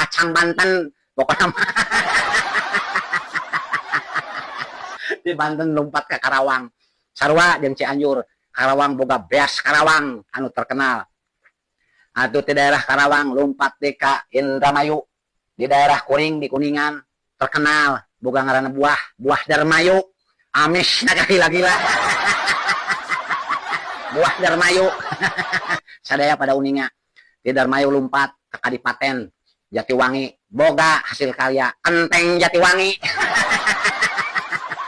kacang Banten pokoknya mah. Di Banten lompat ke Karawang sarua jeung Cianjur. Karawang boga beas Karawang anu terkenal. Atuh di daerah Karawang lompat di ka Indramayu. Di daerah Kuring di Kuningan terkenal boga ngaranna buah Darmayu. Amis na gila-gila. Buah Darmayu. Sadaya pada uninga. Di Darmayu lompat ke Kadipaten Jatiwangi boga hasil karya Kenteng Jatiwangi.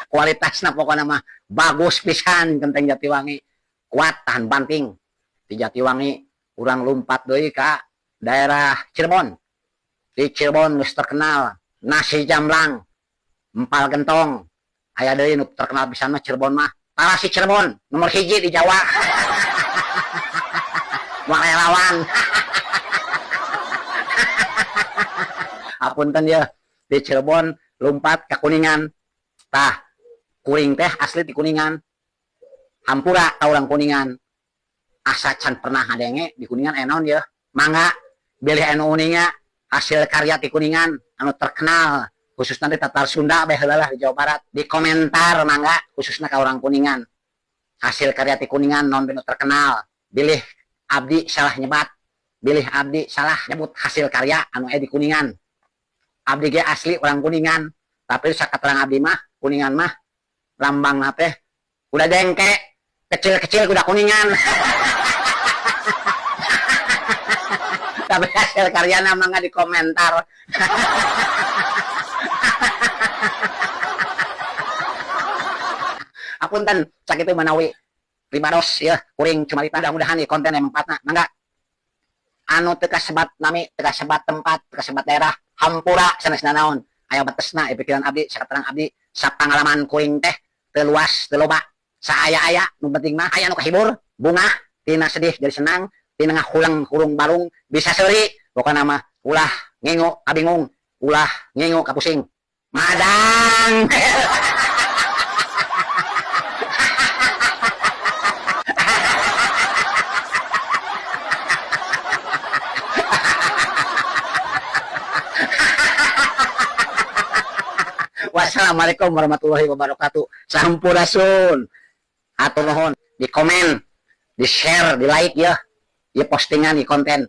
Kualitasnya pokoknya mah bagus pisan Kenteng Jatiwangi. Kuat tahan banting. Di Jatiwangi urang lompat deui ka daerah Cirebon. Di Cirebon geus terkenal nasi jamblang, empal gentong. Aya deui nu terkenal pisan mah Cirebon mah. Tarasi Cirebon nomor 1 di Jawa. Relawan. Apunten ya di Cirebon lompat ke Kuningan. Tah Kuring teh asli di Kuningan. Hampura ka urang Kuningan. Asa can pernah ngadenge di Kuningan enon ya. Mangga bilih anu uninga hasil karya di Kuningan anu terkenal khususnya di Tatar Sunda beh heula di Jawa Barat. Di komentar mangga khususnya ka urang Kuningan. Hasil karya di Kuningan non benu terkenal. Bilih abdi salah nyebat. Bilih abdi salah nyebut hasil karya anu di Kuningan. Abdi ge asli orang Kuningan, tapi sakaterang abdi mah Kuningan mah lambang teh udah dengke, kecil-kecil udah Kuningan. Tapi hasil karyana mah nggak di komentar. Apunten sakitu manawi ribados ya kuring cumarita mudah-mudahan di konten yang empatna mangga anu teu kasebat nami teu kasebat tempat teu kasebat daerah hampura sanesna naon aya batesna pikiran abdi sakaterang abdi sapangalaman kuring teh teu luas teu loba saaya-aya nu penting mah aya nu kahibur bungah tina sedih jadi senang tina ngahulang hurung barung bisa seuri pokona mah ulah ngingu kabingung ulah ngingu kapusing madang. Wassalamualaikum warahmatullahi wabarakatuh. Sampurasun. Atur nuhun di komen, di share, di like ya. Ya postingan di konten.